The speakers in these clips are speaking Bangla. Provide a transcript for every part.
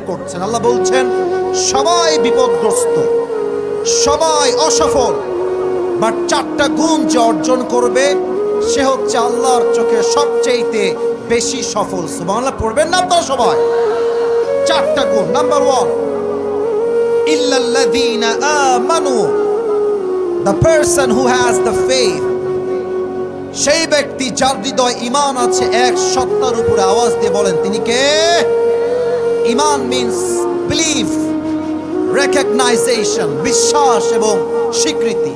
করছেন। আল্লাহ বলছেন সবাই বিপদগ্রস্ত, সবাই অসফল, বাট চারটা গুণ যে অর্জন করবে সে হচ্ছে আল্লাহর চোখে সবচেয়ে বেশি সফল। সুবহানাল্লাহ পড়বেন না আপনারা সবাই? চারটা গুণ। নাম্বার 1, ইল্লাল্লাযীনা আমানু, the person who has the faith, সেই ব্যক্তি যার হৃদয়ে ঈমান আছে এক সত্তার উপরে। আওয়াজ দিয়ে বলেন তিনি কে? ঈমান মিন্স বিলিভ, রেকগনাইজেশন, বিশ্বাস এবং স্বীকৃতি।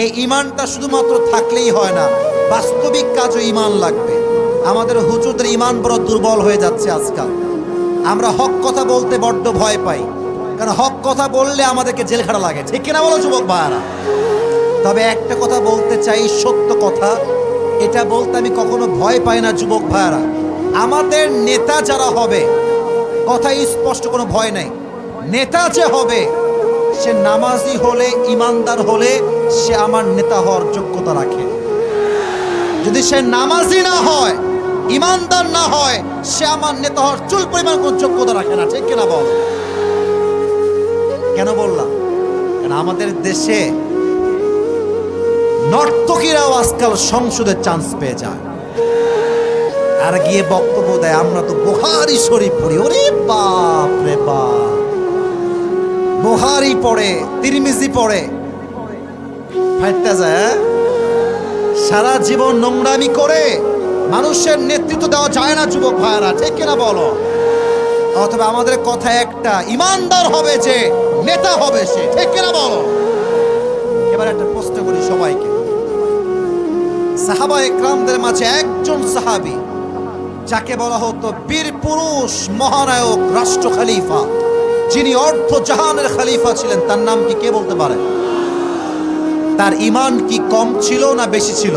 এই ঈমানটা শুধুমাত্র থাকলেই হয় না, বাস্তবিক কাজও ঈমান লাগবে। আমাদের হুজুরদের ঈমান বড় দুর্বল হয়ে যাচ্ছে আজকাল। আমরা হক কথা বলতে বড্ড ভয় পাই, কারণ হক কথা বললে আমাদেরকে জেল খাটা লাগে, ঠিক কিনা বলো যুবক ভাইয়ারা? তবে একটা কথা বলতে চাই, সত্য কথা, এটা বলতে আমি কখনো ভয় পাই না যুবক ভাইয়ারা। আমাদের নেতা যারা হবে, কথা স্পষ্ট, কোনো ভয় নাই। নেতা যে হবে সে নামাজি হলে, ইমানদার হলে সে আমার নেতা হওয়ার যোগ্যতা রাখে। যদি সে নামাজি না হয়, ইমানদার না হয়, সে আমার নেতা হওয়ার চুল পরিমাণ কোন যোগ্যতা রাখে না, ঠিক কিনা বল? কেন বললাম? কারণ আমাদের দেশে নর্তকীরাও আজকাল সংসদের চান্স পেয়ে যায় আর গিয়ে বক্তব্য দেয় আমরা তো বুখারী শরীফ পড়ি। ওরে বাপ রে বাপ, বুখারী পড়ে, তিরমিজি পড়ে, ফাইটটা যায়। সারা জীবন নোংরামি করে মানুষের নেতৃত্ব দেওয়া যায় না যুবক ভাইয়ারা, ঠিক কিনা বলো? অথবা আমাদের কথা একটা, ইমানদার হবে যে, নেতা হবে সে, ঠিক কিনা বলো? এবার একটা প্রশ্ন করি সবাইকে। সাহাবা একরামদের মাঝে একজন সাহাবী যাকে বলা হতো বীর পুরুষ, মহানায়ক, রাষ্ট্র খলিফা, যিনি অর্ধ জাহানের খলিফা ছিলেন, তার নাম কি কে বলতে পারে? তার ঈমান কি কম ছিল না বেশি ছিল?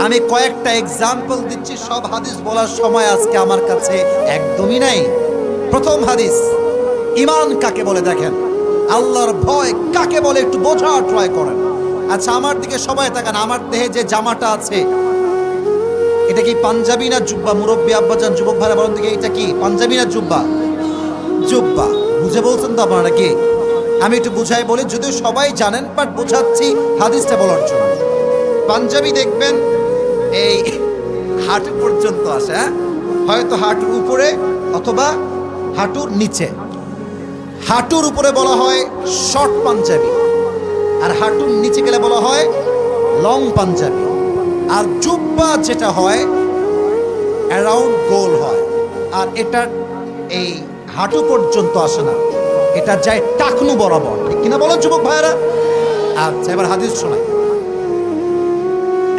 আমি কয়েকটা এক্সাম্পল দিচ্ছি, সব হাদিস বলার সময় আজকে আমার কাছে একদমই নাই। প্রথম হাদিস, ঈমান কাকে বলে দেখেন, আল্লাহর ভয় কাকে বলে একটু বোঝার ট্রাই করেন। আচ্ছা আমার দিকে সবাই তাকান, আমার দেহে যে জামাটা আছে এটা কি পাঞ্জাবি না জুব্বা? মুরব্বী আব্বাজান, যুবক ভাইরা বলেন দিকে, এটা কি পাঞ্জাবি না জুব্বা? জুব্বা। বুঝে বলছেন তো আপনারা কি? আমি একটু বুঝাই বলি, যদিও সবাই জানেন, বাট বোঝাচ্ছি হাদিসটা বলার জন্য। পাঞ্জাবি দেখবেন এই হাঁটু পর্যন্ত আসে, হ্যাঁ, হয়তো হাঁটুর উপরে অথবা হাঁটুর নিচে। হাঁটুর উপরে বলা হয় শর্ট পাঞ্জাবি, আর হাঁটুর নিচে গেলে বলা হয় লং পাঞ্জাবি। আর জুব্বা যেটা হয় অ্যারাউন্ড গোল হয়, আর এটা এই হাঁটু পর্যন্ত আসে না, এটা যায় টাকনু বরাবর, ঠিক কিনা বলো যুবক ভাইয়েরা? আচ্ছা এবার হাদিস শোনাই।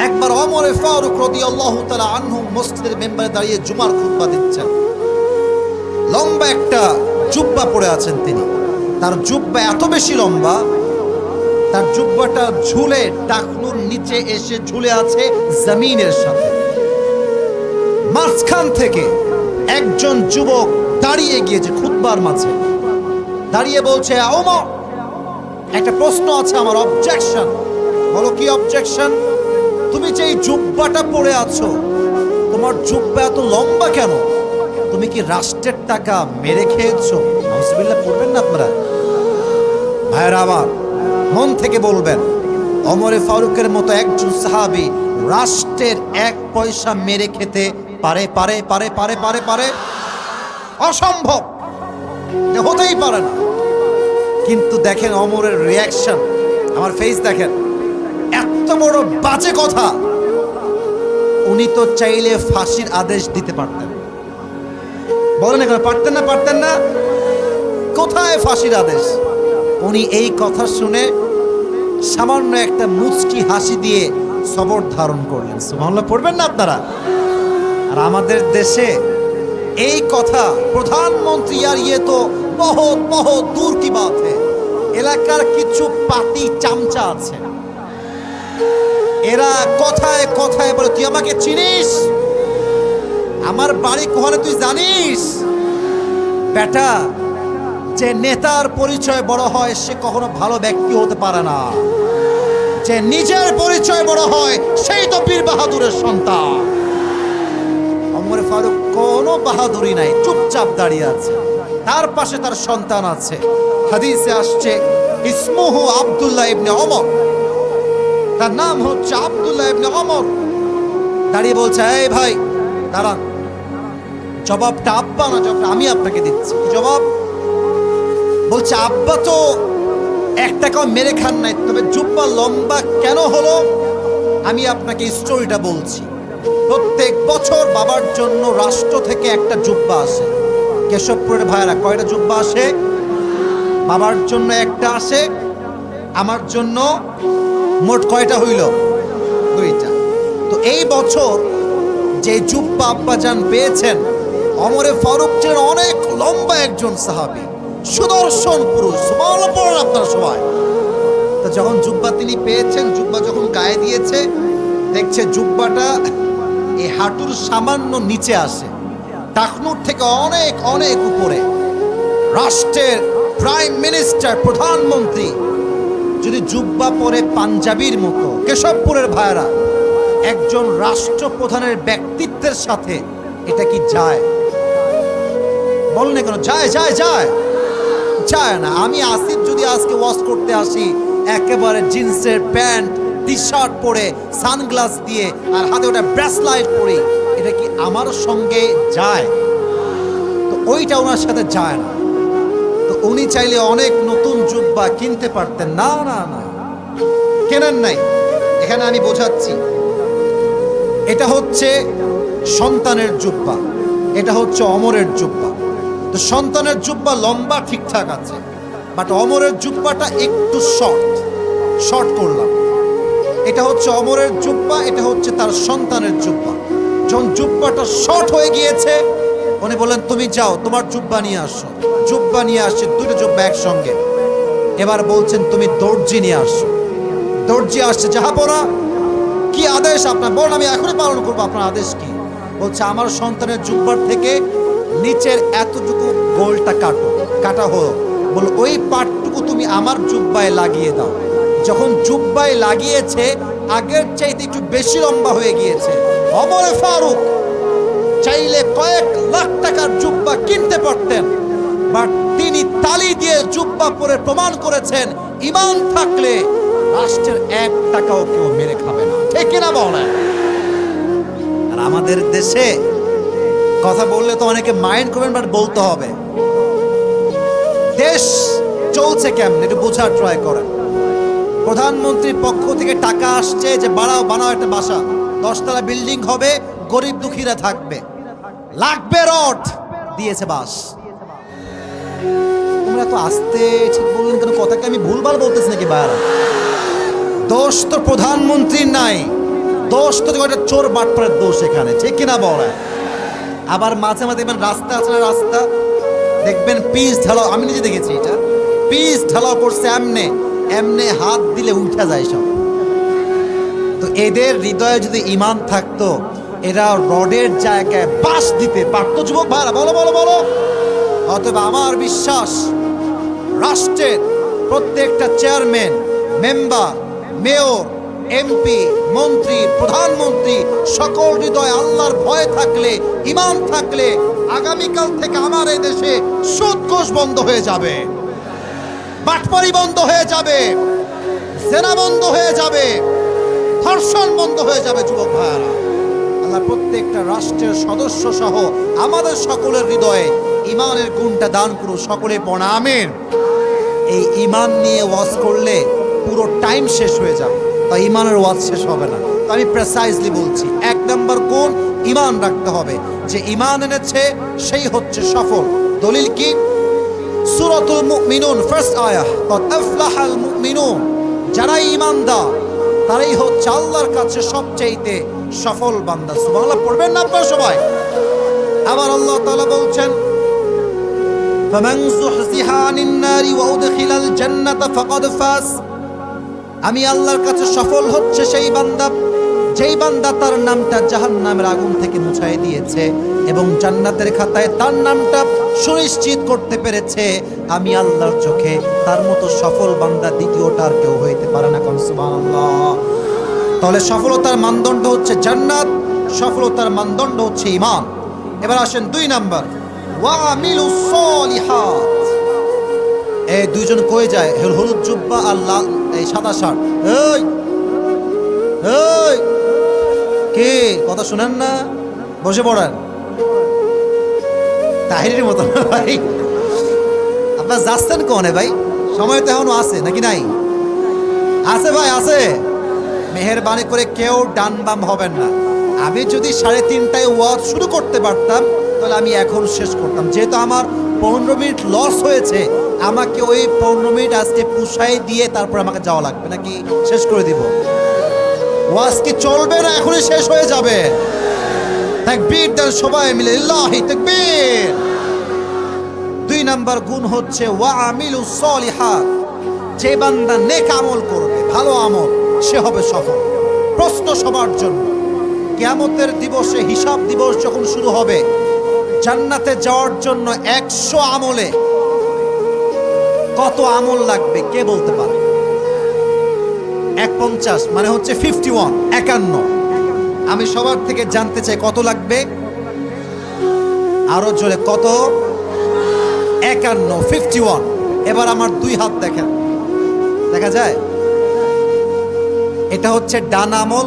একবার ওমর ফারুক রাদিয়াল্লাহু তাআলা আনহু মসজিদের মেম্বারে দাঁড়িয়ে জুমার খুতবা দিচ্ছেন। লম্বা একটা জুব্বা পরে আছেন তিনি। তার জুব্বা এত বেশি লম্বা, তার জুব্বাটা ঝুলে টাকনুর নিচে এসে ঝুলে আছে জমিনের সাথে। মাঝখান থেকে একজন যুবক দাঁড়িয়ে গিয়েছে খুতবার মাঝে, দাঁড়িয়ে বলছে, ওমর একটা প্রশ্ন আছে আমার, অবজেকশন। বলো কি অবজেকশন? তুমি যে এই জুব্বাটা পরে আছো, তোমার জুব্বা এত লম্বা কেন? তুমি কি রাষ্ট্রের টাকা মেরে খেয়েছো? নাউজুবিল্লাহ পড়বেন না আপনারা ভাইরা আমার, মন থেকে বলবেন। ওমরে ফারুকের মতো একজন সাহাবী রাষ্ট্রের এক পয়সা মেরে খেতে পারে? পারে পারে পারে পারে পারে অসম্ভব, হতেই পারে না। কিন্তু দেখেন ওমরের রিয়াকশন, আমার ফেস দেখেন, এত বড় বাজে কথা। উনি তো চাইলে ফাঁসির আদেশ দিতে পারতেন, বলেন এখন পারতেন না? পারতেন না? কোথায় ফাঁসির আদেশ? উনি এই কথা শুনে সামান্য একটা মুচকি হাসি দিয়ে সবর ধারণ করলেন। সুবহানাল্লাহ পড়বেন না আপনারা? আর আমাদের দেশে এই কথা প্রধানমন্ত্রী, আর ইয়ে তো বহুত বহুত দূর কি বাত হে। এলাকার কিছু পাতি চামচা আছে, এরা কথায় কথায় বলে, তুই আমাকে চিনিস? আমার বাড়ি কোহানে তুই জানিস? বেটা, যে নেতার পরিচয় বড় হয় সে কখনো ভালো ব্যক্তি হতে পারে না। যে নিজের পরিচয় বড় হয় সেই তো বীর বাহাদুরের সন্তান। ওমর ফারুক কোনো বাহাদুরি নাই, চুপচাপ দাঁড়িয়ে আছে। তার পাশে তার সন্তান আছে। হাদিসে আসছে ইসমুহু আব্দুল্লাহ ইবনে ওমর, তার নাম হচ্ছে আব্দুল্লাহ ইবনে ওমর। দাঁড়িয়ে বলছে, এই ভাই দাঁড়ান, জবাবটা আব্বা না, জবাবটা আমি আপনাকে দিচ্ছি। কি জবাব? বলছে আব্বা তো এক টাকাও মেরে খান নাই, তবে জুব্বা লম্বা কেন হলো আমি আপনাকে স্টোরিটা বলছি। প্রত্যেক বছর বাবার জন্য রাষ্ট্র থেকে একটা জুব্বা আসে। কেশবপুরের ভাইয়েরা, কয়টা জুব্বা আসে? বাবার জন্য একটা আসে, আমার জন্য মোট কয়টা হইল? দুইটা। তো এই বছর যে জুব্বা আব্বাজান পেয়েছেন, ওমরে ফারুক ছিলেন অনেক লম্বা একজন সাহাবী, সুদর্শন পুরুষ, সুবহানাল্লাহ পড়েন আপনারা সবাই। তো যখন জুব্বা তিনি পেয়েছেন, জুব্বা যখন গায়ে দিয়েছে, দেখছে জুব্বাটা এই হাঁটুর সামান্য নিচে আসে, টাকনুর থেকে অনেক অনেক উপরে। রাষ্ট্রের প্রাইম মিনিস্টার, প্রধানমন্ত্রী যদি জুব্বা পরে পাঞ্জাবির মতো, কেশবপুরের ভাইরা, একজন রাষ্ট্রপ্রধানের ব্যক্তিত্বের সাথে এটা কি যায়? বলেন কেন যায়? যায় যায় যায় না। আমি আসিফ যদি আজকে ওয়াশ করতে আসি একেবারে জিন্সের প্যান্ট, টি শার্ট পরে, সানগ্লাস দিয়ে, আর হাতে ওটা ব্রেসলাইট পরে, এটা কি আমার সঙ্গে যায়? তো ওইটা ওনার সাথে যায় না। তো উনি চাইলে অনেক নতুন জুব্বা কিনতে পারতেন। না না না, কেনেন নাই। এখানে আমি বোঝাচ্ছি, এটা হচ্ছে সন্তানের জুব্বা, এটা হচ্ছে ওমরের জুব্বা। তো সন্তানের জুব্বা লম্বা ঠিকঠাক আছে, বাট ওমরের জুব্বাটা একটু শর্ট করলাম। এটা হচ্ছে ওমরের জুব্বা, এটা হচ্ছে তার সন্তানের জুব্বা। যখন জুব্বাটা শর্ট হয়ে গিয়েছে, উনি বললেন তুমি যাও, তোমার জুব্বা নিয়ে আসো। জুব্বা নিয়ে আসছে, দুটো জুব্বা একসঙ্গে। এবার বলছেন তুমি দর্জি নিয়ে আসো। দর্জি আসছে, জাহাপনা কি আদেশ আপনার? বলুন, আমি এখনই পালন করবো। আপনার আদেশ কি? বলছে আমার সন্তানের জুব্বার থেকে নিচের এতটুকু গোলটা কাটা হলো। বল ওই পাটটুকু তুমি আমার জুব্বায় লাগিয়ে দাও। যখন জুব্বায় লাগিয়েছে, আগের চাইতে একটু বেশি লম্বা হয়ে গিয়েছে। ওমরে ফারুক চাইলে কয়েক লাখ টাকার জুব্বা কিনতে পারতেন, বাট তিনি তালি দিয়ে জুব্বা পরে প্রমাণ করেছেন, ঈমান থাকলে রাষ্ট্রের এক টাকাও কেউ মেরে খাবে না। ঠিক কিনা বলেন? আর আমাদের দেশে কথা বললে তো অনেকে মাইন্ড করবেন, বাট বলতে হবে। দেশ চলছে কেমন একটু বোঝার ট্রাই করেন। প্রধানমন্ত্রীর পক্ষ থেকে টাকা আসছে যে বানাও একটা বাসা, 10 তলা বিল্ডিং হবে, গরিব দুঃখীরা থাকবে, লাগবে রড, দিয়েছে বাস। তোমরা তো আসতে ঠিক বললেন কেন? কথাকে আমি ভুলভাল বলতেছি নাকি বাইরে? দোষ তো প্রধানমন্ত্রীর নাই, দোষ তো একটা চোর বাটপাড়ের দোষ এখানে। ঠিক কিনা বলে? আবার মাঝে মাঝে দেখবেন রাস্তা আছে না, রাস্তা দেখবেন পিচ ঢালাও, আমি নিজে দেখেছি, এটা পিচ ঢালাও করছে, এমনে এমনে হাত দিলে উঠা যায় সব। তো এদের হৃদয়ে যদি ঈমান থাকতো, এরা রডের জায়গায় বাঁশ দিতে পারতো। যুবক ভাইরা বলো বলো বলো। অতএব আমার বিশ্বাস, রাষ্ট্রের প্রত্যেকটা চেয়ারম্যান, মেম্বার, মেয়র, এমপি, মন্ত্রী, প্রধানমন্ত্রী, সকল হৃদয়ে আল্লাহর ভয় থাকলে, ঈমান থাকলে, আগামীকাল থেকে আমার এই দেশে সুদ ঘুষ বন্ধ হয়ে যাবে, বাটপারি বন্ধ হয়ে যাবে, জেনা বন্ধ হয়ে যাবে, ধর্ষণ বন্ধ হয়ে যাবে। যুবক ভাইয়ারা, আল্লাহ প্রত্যেকটা রাষ্ট্রের সদস্য সহ আমাদের সকলের হৃদয়ে ঈমানের গুণটা দান করুন। সকলে পড়া আমিন। এই ঈমান নিয়ে ওয়াজ করলে পুরো টাইম শেষ হয়ে যাবে, তাই ঈমানের ওয়াজ শেষ হবে না। তো আমি প্রেসাইজলি বলছি, 1 নম্বর গুণ ঈমান রাখতে হবে। যে ঈমান এনেছে সেই হচ্ছে সফল। দলিল কি? সূরাতুল মুমিনুন ফার্স্ট আয়াহ, ক্বাদ আফলাহাল মুমিনুন। যারা ঈমানদার তারাই হচ্ছে আল্লাহর কাছে সবচেয়ে সফল বান্দা। সুবহানাল্লাহ পড়বেন না আপনারা সবাই? আবার আল্লাহ তাআলা বলছেন, ফামান যুহজিহা আনিন নারি ওয়া উদখিলাল জান্নাতা ফাকাদ ফাজ। আমি আল্লাহর কাছে সফল হচ্ছে সেই বান্দা, যেই বান্দা তার নামটা জাহান্নামের আগুন থেকে মুছাই দিয়েছে এবং জান্নাতের খাতায় তার নামটা সুনিশ্চিত করতে পেরেছে। আমি আল্লাহর চোখে তার মতো সফল বান্দা দ্বিতীয়টা আর কেউ হইতে পারে না। সুবহানাল্লাহ। তাহলে সফলতার মানদণ্ড হচ্ছে জান্নাত, সফলতার মানদণ্ড হচ্ছে ঈমান। এবার আসেন 2 নাম্বার, ওয়া আমিলুস সলিহাত। এই দুইজন কই যায়? হলুদ জুব্বা আর লাল এই সাদা শার্ট। এই এই কে কথা শুনেন না? বসে পড়েন। তাহিরের মতো ভাই, আপনার যাচ্ছেন কোনে ভাই? সময় তো এখনো আছে নাকি নাই? আছে ভাই, আছে। মেহেরবানি করে কেউ ডান বাম হবেন না। আমি যদি 3:30টায় ওয়াজ শুরু করতে পারতাম তাহলে আমি এখন শেষ করতাম। যেহেতু আমার 15 মিনিট লস হয়েছে, আমাকে ওই 15 মিনিট আজকে পুষাই দিয়ে তারপর আমাকে যাওয়া লাগবে, নাকি শেষ করে দিব? ওয়াজ কি চলবে না এখনই শেষ হয়ে যাবে? তাকবীর দেন সবাই মিলে, লিল্লাহি তাকবীর। 2 নাম্বার গুণ হচ্ছে ওয়া আমিলুস সলিহাত। যে বান্দা নেক আমল করবে, ভালো আমল, সে হবে সফল। প্রশ্ন সবার জন্য, কিয়ামতের দিবসে, হিসাব দিবস যখন শুরু হবে, জান্নাতে যাওয়ার জন্য 100 আমলে কত আমল লাগবে কে বলতে পারে? 150 মানে হচ্ছে 51, 51। আমি সবার থেকে জানতে চাই কত লাগবে? আরো জোরে, কত? 51, 51। এবার আমার 2 হাত দেখেন, দেখা যায়? এটা হচ্ছে ডান আমল।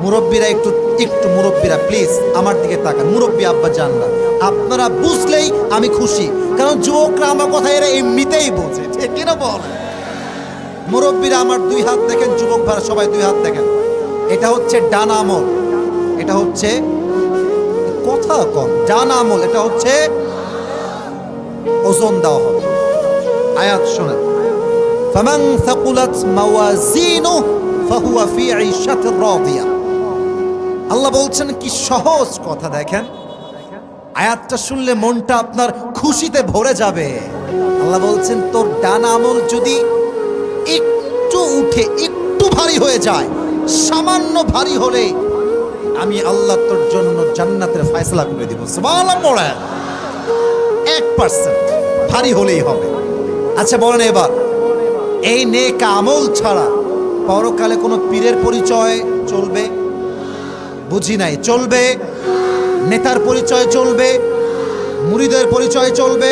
মুরব্বীরা একটু মুরব্বীরা প্লিজ আমার দিকে তাকান। মুরব্বী আব্বা জানরা, আপনারা বুঝলেই আমি খুশি, কারণ যুবকরা আমার কথা এরা এমনিতেই বোঝে, ঠিক কিনা বল? মুরব্বীরা আমার 2 হাত দেখেন, যুবক ভাইরা সবাই 2 হাত দেখেন। এটা হচ্ছে ডান আমল, এটা হচ্ছে কথা কম, ডান আমল। এটা হচ্ছে ওজন দেওয়া হবে। আয়াত শোনেন, ফামান সাকুলাত মাওয়াজিনুহু ফাহুয়া ফি ঈশাতির রাদিয়া। আল্লাহ বলছেন কি সহজ কথা, দেখেন আয়াতটা শুনলে মনটা আপনার খুশিতে ভরে যাবে। আল্লাহ বলছেন তোর ডান আমল যদি একটু উঠে একটু ভারী হয়ে যায়, সামান্য ভারী হলে আমি আল্লাহ তোর জন্য জান্নাতের ফয়সালা করে দিব। সুবহানাল্লাহ পড়ে 1% ভারী হলেই হবে। আচ্ছা বলেন এবার, এই নেক আমল ছাড়া পরকালে কোনো পীরের পরিচয় চলবে? বুঝি নাই। চলবে? নেতার পরিচয় চলবে? মুরিদের পরিচয় চলবে?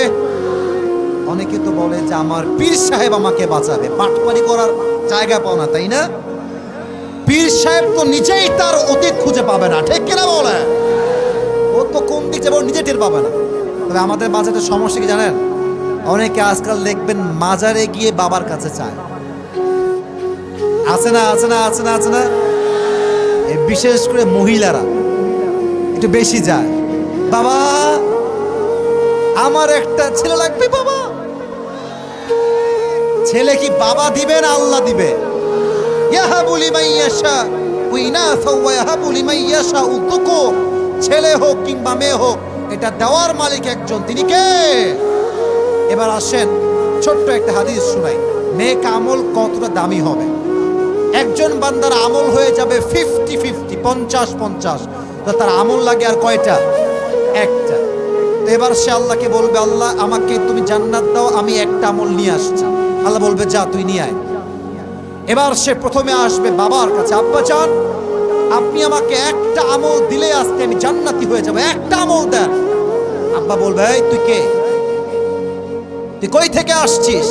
অনেকে তো বলে যে আমার পীর সাহেব আমাকে বাঁচাবে। পাটপারি করার জায়গা পাও না, তাই না? পীর সাহেব তো নিজেই তার অতীত খুঁজে পাবে না, ঠিক কিনা বলে? ও তো কোন দিক যাবে নিজে টের পাবে না। তবে আমাদের মাঝে একটা সমস্যা কি জানেন? অনেকে আজকাল দেখবেন মাজারে গিয়ে বাবার কাছে চায়। আছে না, আছে না, আছে না, আছে না? বিশেষ করে মহিলারা একটু বেশি যায়। বাবা আমার একটা ছেলে লাগবে। বাবা, ছেলে কি বাবা দিবে না আল্লাহ দিবে? ইয়াহাবু লিমান ইয়াশা ওয়া ইনাসা ওয়া ইয়াহাবু লিমান ইয়াশা যুকুর। ছেলে হোক কিংবা মেয়ে হোক, এটা দেওয়ার মালিক একজন, তিনি কে? এবার আসেন ছোট্ট একটা হাদিস শুনাই। নেক আমল কতটা দামি হবে? একজন বান্দার আমল হয়ে যাবে 50-50, 50-50। তো তার আমল লাগে আর কয়টা? একটা। তো এবার সে আল্লাহকে বলবে, আল্লাহ আমাকে তুমি জান্নাত দাও, আমি একটা আমল নিয়ে আসছি। আল্লাহ বলবে যা তুই নিয়ে আয়। এবার সে প্রথমে আসবে বাবার কাছে, আব্বা জান আপনি আমাকে একটা আমল দিলে আজকে আমি জান্নাতি হয়ে যাবো, একটা আমল দেন। আব্বা বলবে এই তুই কে? তুই কই থেকে আসছিস?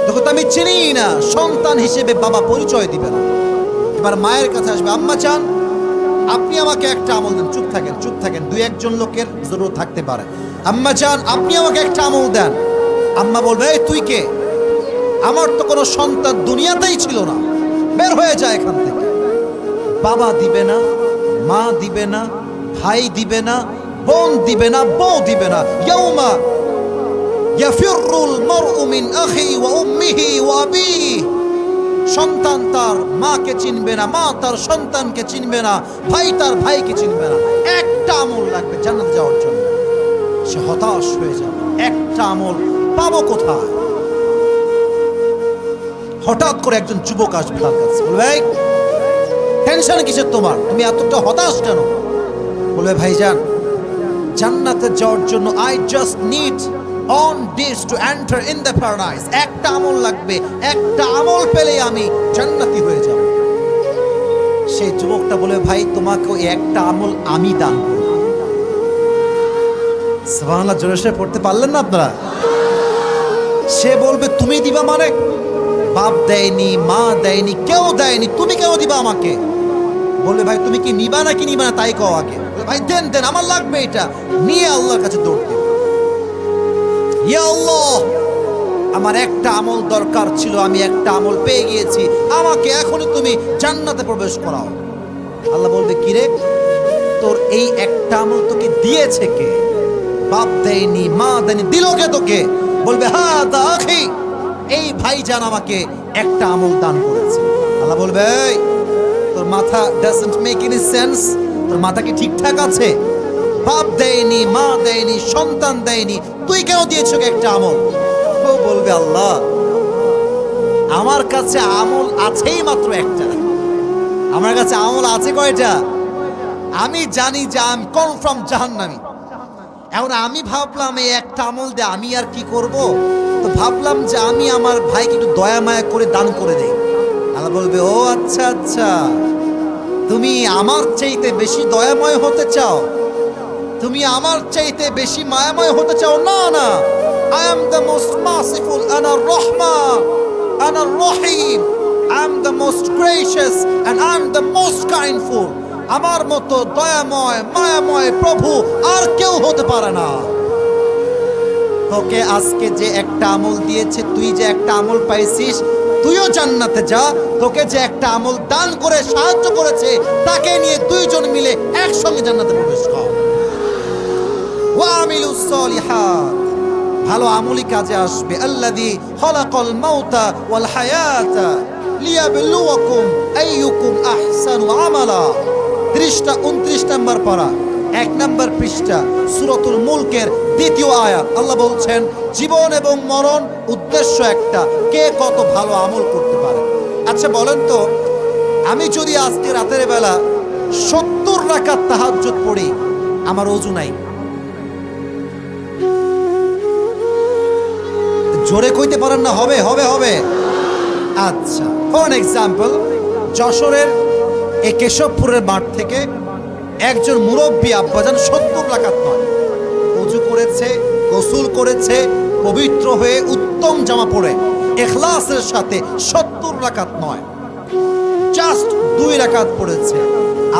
তোকে তো আমি চিনি না। সন্তান হিসেবে বাবা পরিচয় দিবে না। এবার মায়ের কাছে আসবে, আম্মা চান আপনি আমাকে একটা আমল দেন। চুপ থাকেন, চুপ থাকেন, 2-1 লোকের জরুরত থাকতে পারে। আম্মা চান আপনি আমাকে একটা আমল দেন। আম্মা বলবে এই তুই কে? আমার তো কোনো সন্তান দুনিয়াতেই ছিল না, বের হয়ে যায় এখান থেকে। বাবা দিবে না, মা দিবে না, ভাই দিবে না, বোন দিবে না, বউ দিবে না। ইয়াউমা ইয়াফিরুল মারউ মিন আখি ওয়া উম্মিহি ওয়া আবিহি। সন্তান তার মাকে চিনবে না, মা তার সন্তানকে চিনবে না, ভাই তার ভাইকে চিনবে না। একটা আমল লাগবে জান্নাত যাওয়ার জন্য। সে হতাশ হয়ে যাবে, একটা আমল পাবো কোথায়? হঠাৎ করে একজন যুবক আসবে তার কাছে, বলবে ভাই টেনশন কিসের তোমার, তুমি এতটা হতাশ কেন? বলবে ভাইজান জান্নাতে যাওয়ার জন্য I just need on this to enter in the paradise. একটা আমল লাগবে, একটা আমল পেলে আমি জান্নাতি হয়ে যাব। সেই যুবকটা বলে ভাই তোমাকে একটা আমল আমি দান করব। সুবহানাল্লাহ, জোরে পড়তে পারলেন না আপনারা? সে বলবে তুমি দিবা মানে? বাপ দেয়নি, মা দেয়নি, কেউ দেয়নি, তুমি কেন দিবা আমাকে? বলবে ভাই তুমি কি নিবা নাকি নিবা না তাই কও আগে। ভাই দেন দেন, আমার লাগবে এটা। নিয়ে আল্লাহর কাছে দৌড় দিবে, ইয়া আল্লাহ আমার একটা আমল দরকার ছিল, আমি একটা আমল পেয়ে গিয়েছি, আমাকে এখনই তুমি জান্নাতে প্রবেশ করাও। আল্লাহ বলবে কিরে, তোর এই একটা আমল তোকে দিয়েছে কে? বাপ দেয়নি, মা দেয়নি, দিল কে তোকে? বলবে হ্যাঁ আখি, এই ভাইজান আমাকে একটা আমল দান করেছে। আল্লাহ বলবে এই তোর মাথা ডাজন্ট মেক এনি সেন্স, তোর মাথা কি ঠিকঠাক আছে? বাপ দেয়নি, মা দেয়নি, সন্তান দেয়নি, তুই কেন দিয়েছ একটা আমল? ও বলবে আল্লাহ আমার কাছে আমল আছেই মাত্র একটা। আমার কাছে আমল আছে কয়টা? আমি জানি যে আমি কনফার্ম জাহান্নামী। এখন আমি ভাবলাম এই একটা আমল দিয়ে আমি আর কি করব, তো ভাবলাম যে আমি আমার ভাইকে একটু দয়া মায়া করে দান করে দেই। আল্লাহ বলবে ও আচ্ছা আচ্ছা, তুমি আমার চাইতে বেশি দয়াময় হতে চাও, তুমি আমার চাইতে বেশি মায়াময় হতে চাও? না না, I am the most merciful, ana Rahman, ana Rahim, I am the most gracious and I am the most kindful. আমার মতো দয়াময় মায়াময় প্রভু আর কেউ হতে পারে না। তোকে আজকে যে একটা আমল দিয়েছে, তুই যে একটা আমল পাইছিস, তুইও জান্নাতে যা। তোকে যে একটা আমল দান করে সাহায্য করেছে, তাকে নিয়ে দুইজন মিলে একসঙ্গে জান্নাতে প্রবেশ কর। ওয়া আমিলুস সলিহাত, ভালো আমলি কাজে আসবে। আল্লাযী খালাকাল মাউতা ওয়াল হায়াতা লিয়াবলুয়াকুম আইয়ুকুম আহসানু আমালা। 29 নম্বর পারা, 1 নম্বর পৃষ্ঠা, সূরাতুল মুলকের 2য় আয়াত। আল্লাহ বলছেন জীবন এবং মরণ উদ্দেশ্য একটা, কে কত ভালো আমল করতে পারে। আচ্ছা বলেন তো, আমি যদি আজকে রাতের বেলা 70 রাকাত তাহাজ্জুদ পড়ি, আমার ওযু নাই, জোরে কইতে পারেন না? হবে হবে হবে। আচ্ছা ফর এক্সাম্পল, যশোরের এই কেশবপুরের মাঠ থেকে একজন মুরব্বী আব্বাজান 70 রাকাত নয়, ওযু করেছে, গোসল করেছে, পবিত্র হয়ে উত্তম জামা পরে ইখলাসের সাথে 70 রাকাত নয়, জাস্ট 2 রাকাত পড়েছে।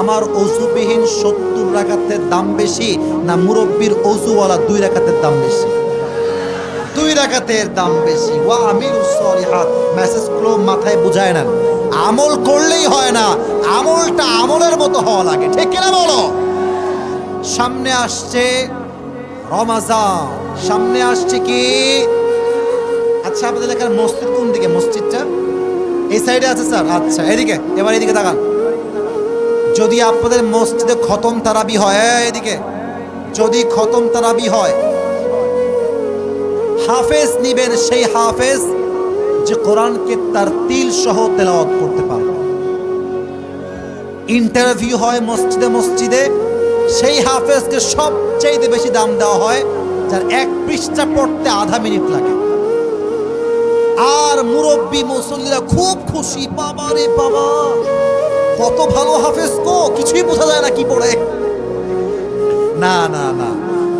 আমার ওযুবিহীন 70 রাকাতের দাম বেশি না মুরব্বীর ওযুওয়ালা 2 রাকাতের দাম বেশি? 2 রাকাতের দাম বেশি। ওয়া আমিলুস সলিহাত, মেসেজগুলো মাথায় বুঝায় নেন। আমল করলেই হয় না, আমলটা আমলের মতো হওয়া লাগে, ঠিক কিনা বলো? সামনে আসছে রমাজান, সামনে আসছে কি? আচ্ছা আপনাদের এলাকার মসজিদ কোন দিকে? মসজিদটা এই সাইডে আছে স্যার? আচ্ছা এদিকে, এবার এদিকে তাকান। যদি আপনাদের মসজিদে খতম তারাবি হয়, এদিকে যদি খতম তারাবি হয়, হাফেজ নিবেন সেই হাফেজ যে কোরআনকে তার তিল সহ তেলাওয়াত করতে পারবে। ইন্টারভিউ হয় মসজিদে মসজিদে, সেই হাফেজকে সবচেয়ে বেশি দাম দেওয়া হয় যার 1 পৃষ্ঠা পড়তে আধা মিনিট লাগে। আর মুরব্বী মুসল্লিরা খুব খুশি, বাবা রে বাবা কত ভালো হাফেজ গো, কিছুই বোঝা যায় না কি পড়ে। না না না,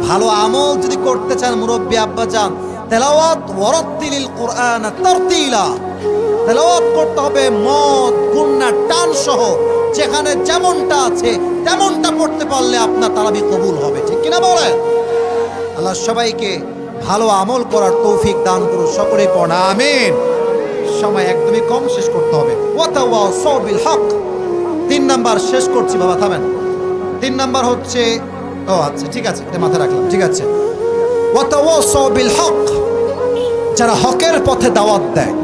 ভালো আমল যদি করতে চান মুরব্বী আব্বাজান, তেলাওয়াত ওয়ারাত্তিলিল কুরআন তারতিলা, তেলাওয়াত করতে হবে মদ গুন্না টান সহ, যেখানে যেমনটা আছে তেমনটা পড়তে পারলে আপনার তারাবি কবুল হবে, ঠিক কিনা বলেন? আল্লাহ সবাইকে ভালো আমল করার তৌফিক দান করুন, সকলেই পড়া আমিন। সময় একদমই কম, শেষ করতে হবে। ওয়াতাওয়াসাউ বিল হক, 3 নাম্বার শেষ করছি বাবা, থামেন। 3 নাম্বার হচ্ছে, ও আচ্ছা ঠিক আছে, এটা মাথায় রাখলাম, ঠিক আছে। ওয়াতাওয়াসাউ বিল হক, যারা হকের পথে দাওয়াত দেয়,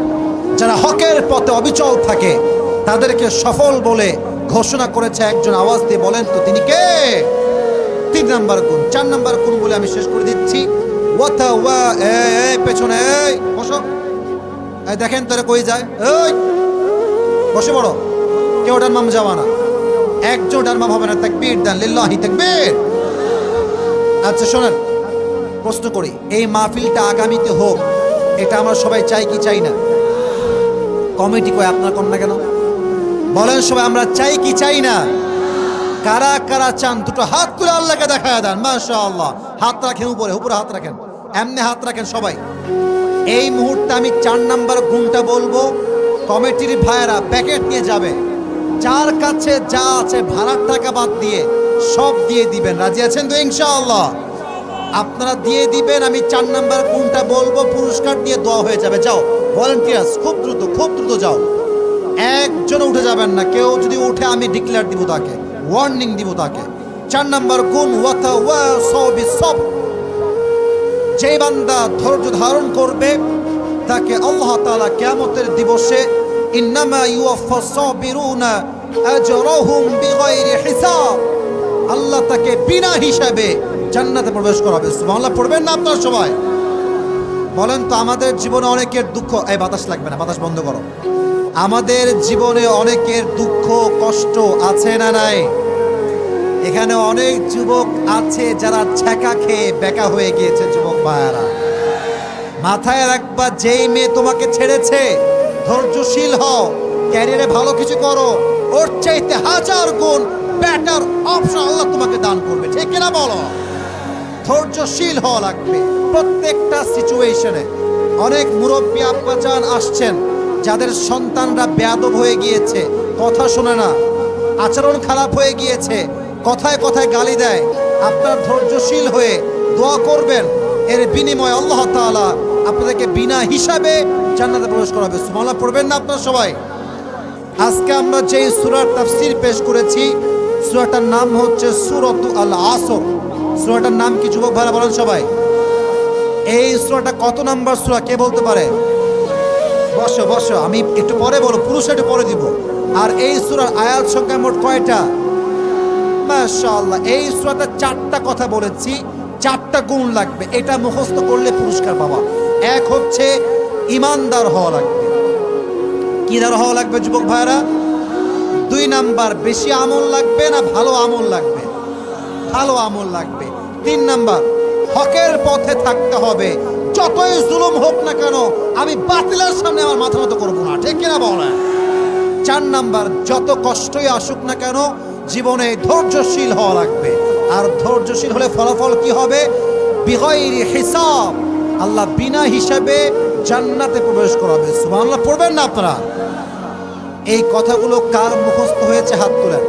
যারা হকের পথে অবিচল থাকে, তাদেরকে সফল বলে ঘোষণা করেছে একজন। আওয়াজ দিয়ে বলেন তো তিনি কে? 3 নাম্বার গুণ। 4 নাম্বার গুণ বলে আমি শেষ করে দিচ্ছি। পেছনে বসো, দেখেন তোরা কই যায়, বসে পড়ো, কেউ ডানমাম যাওয়া না, একজন ডানমাম হবে না। তাকবীর দেন, লিল্লাহি তাকবীর। আচ্ছা শোনেন, প্রশ্ন করি, এই মাহফিলটা আগামীতে হোক, এটা আমরা সবাই চাই কি চাই না? কমিটি কয় আপনার কন না কেন? বলেন সবাই, আমরা চাই কি চাই না? কারা কারা চান দুটো হাত তুলে আল্লাহকে দেখায় দেন। মাশাআল্লাহ, হাত রাখেন উপরে, উপরে হাত রাখেন, এমনি হাত রাখেন সবাই। এই মুহূর্তে আমি 4 নাম্বার গুণটা বলবো, কমিটির ভাইয়েরা প্যাকেট নিয়ে যাবে, যার কাছে যা আছে ভাড়ার টাকা বাদ দিয়ে সব দিয়ে দিবেন। রাজি আছেন তো ইনশাআল্লাহ? আপনারা দিয়ে দিবেন। আমি 4 নাম্বার গুণটা বলবো, পুরস্কার দিয়ে দোয়া হয়ে যাবে। যাও ভলান্টিয়ার্স, খুব দ্রুত যাও। একজন উঠে যাবেন না, কেউ যদি উঠে আমি ডিক্লেয়ার দিব, তাকে ওয়ার্নিং দিব তাকে। 4 নাম্বার গুণ ওয়াতাওয়াসাউ বিসসবর, যে বান্দা ধৈর্য ধারণ করবে তাকে আল্লাহ তাআলা কিয়ামতের দিবসে ইন্নামা ইউওয়াফাস সাবিরুনা আজরাহুম বিগাইরি হিসাব, আল্লাহ তাকে বিনা হিসাবে জান্নাতে প্রবেশ করাবে। সুবহানাল্লাহ পড়বেন না আপনারা সবাই? বলেন তো, আমাদের জীবনে অনেকের দুঃখ, এই বাতাস লাগবে না, বাতাস বন্ধ করো। আমাদের জীবনে অনেকের দুঃখ কষ্ট আছে না নাই? এখানে অনেক যুবক আছে যারা ছ্যাঁকা খেয়ে বেকা হয়ে গিয়েছে। যুবক ভাইয়ারা, মাথায় রাখবা, যেই মেয়ে তোমাকে ছেড়েছে, ধৈর্যশীল হও, ক্যারিয়ারে ভালো কিছু করো, ওর চাইতে 1000 গুণ বেটার অপশন আল্লাহ তোমাকে দান করবে। ঠিক কিনা বলো? ধৈর্যশীল হওয়া লাগবে প্রত্যেকটা সিচুয়েশনে। অনেক মুরব্বী আব্বাজান আসছেন যাদের সন্তানরা বেয়াদব হয়ে গিয়েছে, কথা শোনে না, আচরণ খারাপ হয়ে গিয়েছে, কথায় কথায় গালি দেয়। আপনার ধৈর্যশীল হয়ে দোয়া করবেন, এর বিনিময়ে আল্লাহ তাআলা আপনাদেরকে বিনা হিসাবে জান্নাতে প্রবেশ করাবে। সুবহানাল্লাহ পড়বেন না আপনারা সবাই? আজকে আমরা যে সূরার তাফসীর পেশ করেছি, সূরাটার নাম হচ্ছে সূরাতু আল আসর। সূরাটার নাম কি যুবক ভাইরা বলেন সবাই? এই সূরাটা কত নাম্বার সূরা কে বলতে পারে? বসো, আমি একটু পরে বলবো, পুরুষ একটু পরে দিব। আর এই সূরার আয়াত সংখ্যা মোট কয়টা? মাশাআল্লাহ, এই সূরাতে 4টা কথা বলেছি, 4টা গুণ লাগবে। এটা মুখস্থ করলে পুরস্কার পাবা। এক হচ্ছে ইমানদার হওয়া লাগবে। কি দার হওয়া লাগবে যুবক ভাইরা? 2 নাম্বার, বেশি আমল লাগবে না ভালো আমল লাগবে? ভালো আমল লাগবে। 3 নাম্বার, হকের পথে থাকতে হবে, যতই জুলুম হোক না কেন আমি বাতিলের সামনে আমার মাথা নত করবো না। ঠিক কিনা বলেন? 4 নাম্বার, যত কষ্টই আসুক না কেন জীবনে ধৈর্যশীল হওয়া লাগবে। আর ধৈর্যশীল হলে ফলাফল কি হবে? বিগাইরি হিসাব, আল্লাহ বিনা হিসাবে জান্নাতে প্রবেশ করাবে। সুবহানাল্লাহ পড়বেন না আপনারা? এই কথাগুলো কার মুখস্থ হয়েছে হাত তোলেন।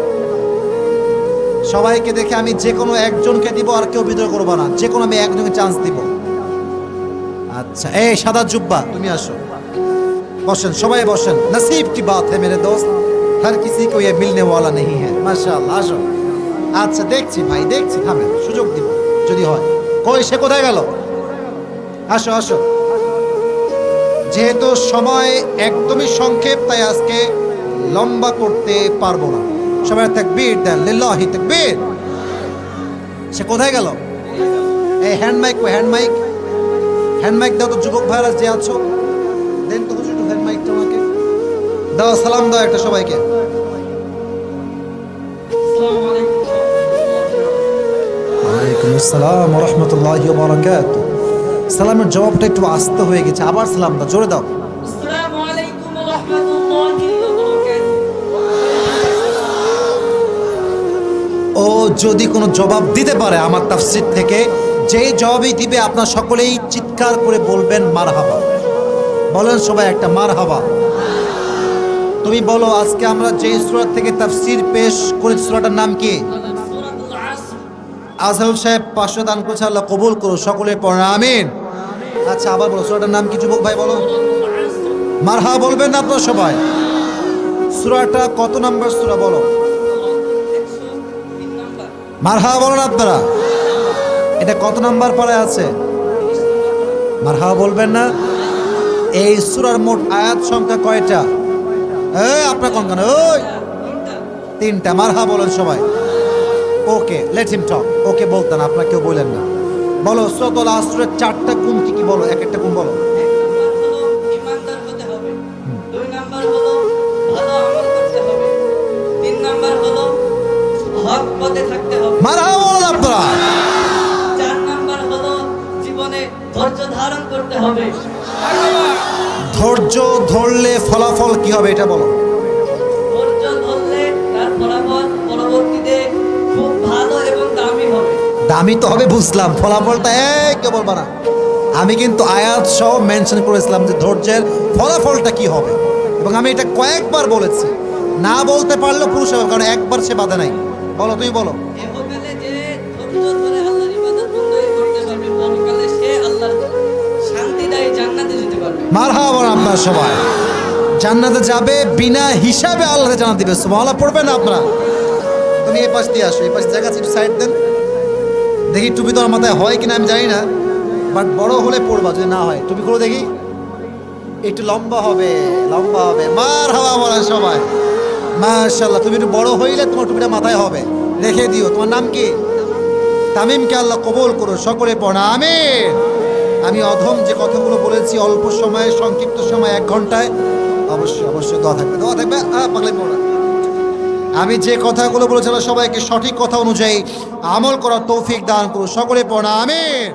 সবাইকে দেখে আমি যে কোনো একজনকে দিব, আর কেউ বিদ্রোহ করবো না, যে কোনো আমি একজনকে চান্স দিব। আচ্ছা, এই সাদা জুব্বা তুমি আসো, বসেন, সবাই বসেন। নসিব কি বাত है मेरे दोस्त, हर किसी को ये मिलने वाला नहीं है। माशाআল্লাহ, আসো। আচ্ছা, দেখছি ভাই, দেখছি, থামেন, সুযোগ দিব যদি হয়। কই সে কোথায় গেল? আসো। যেহেতু সময় একদমই সংক্ষেপ, তাই আজকে লম্বা করতে পারবো না। সবাই তাকবীর দেন, লিল্লাহি তাকবীর। সে কোথায় গেল? এই হ্যান্ড মাইক দাও তো যুবক ভাইরা যে আছো, দেন তো হুজুর হ্যান্ড মাইকটা আমাকে দাও। সালাম দাও একটা সবাইকে। ওয়ালাইকুম আসসালাম ওয়া রাহমাতুল্লাহি ওয়া বারাকাতুহু। সালামের জবাবটা একটু আস্তে হয়ে গেছে, আবার সালাম দাও, জোরে দাও। আসসালামু আলাইকুম ওয়া রাহমাতুল্লাহি ওয়া বারাকাতুহু। ও যদি কোনো জবাব দিতে পারে আমার তাফসীর থেকে, যেই জবাবই দিবে আপনার সকলেই চিৎকার করে বলবেন মারহাবা। বলেন সবাই একটা মারহাবা। তুমি বলো, আজকে আমরা যে সূরা থেকে তাফসীর পেশ করেছি সূরাটার নাম কি? সূরাতুল আসর। আজহারুল সাহেব 500 দান করেছে, আল্লাহ কবুল করো, সকলে পড়েন আমিন। আচ্ছা, আবার বলো সূরাটার নাম কি যুবক ভাই বলো? মারহাবা বলবেন না আপনারা সবাই? সূরাটা কত নাম্বার সূরা বলো? 103 নাম্বার। মারহাবা বলেন আপনারা? এটা কত নাম্বার পারায় আছে? মারহাবা বলবেন না? এই সূরার মোট আয়াত সংখ্যা কয়টা? আপনার কোন গান? ওই 3টা। মারহাবা বলেন সবাই। ওকে, লেট হিম টক। ওকে বলতেন, আপনারা কেউ বলেন না। বলো সূরাতুল আসরের 4টা গুণ কি বলো, এক একটা গুণ বলো। 1 নাম্বার হলো ইমানদার হতে হবে, 2 নাম্বার হলো ভালো আমল করতে হবে, 3 নাম্বার হলো হক পথে থাকতে হবে, মারহাবা বলেন আপনারা। 4 নাম্বার হলো জীবনে ধৈর্য ধারণ করতে হবে। ধৈর্য ধরলে ফলাফল কি হবে এটা বলো। ধৈর্য ধরলে তার ফলাফল পরবর্তীতে খুব ভালো এবং দামি হবে। দামি তো হবে বুঝলাম, ফলাফলটা কেউ বলবা না। আমি কিন্তু আয়াত সহ মেনশন করেছিলাম যে ধৈর্যের ফলাফলটা কি হবে, এবং আমি এটা কয়েকবার বলেছি। না বলতে পারলেও পুরুষ হবে, কারণ একবার সে বাধা নাই। বলো, তুই বলো। ইহকালে যে ধৈর্য ধরে আল্লাহর ইবাদত বন্দেগী করতে পারবে, পরকালে সে আল্লাহর শান্তিদায়ী জান্নাতে যেতে পারবে। মারহাবা আপনার সবাই জান্নাতে যাবে, বিনা হিসাবে আল্লাহ জান্নাত দিবে। সুবহানাল্লাহ পড়বেন আপনারা। তুমি এই পাশ দিয়ে আসো, এই পাশ জায়গা আছে, একটু সাইড দেন। দেখি টুপি তোমার মাথায় হয় কিনা আমি জানি না, বাট বড় হলে পড়বা, যদি না হয় টুপি করে দেখি। একটু লম্বা হবে, লম্বা হবে। মারহাবা বলেন সবাই। মাশাআল্লাহ, তুমি একটু বড় হইলে তোমার টুপিটা মাথায় হবে। রেখে দিও। তোমার নাম কি? তামিমকে আল্লাহ কবুল করো। সকলে পড়া আমিন। আমি অধম যে কথাগুলো বলেছি অল্প সময়ে, সংক্ষিপ্ত সময়, 1 ঘন্টায়, অবশ্যই অবশ্যই দোয়া থাকবে, দোয়া থাকবে। পাগলে পড়া। আমি যে কথাগুলো বলেছিলাম সবাইকে সঠিক কথা অনুযায়ী আমল করার তৌফিক দান করুন। সকলে পড়া আমিন।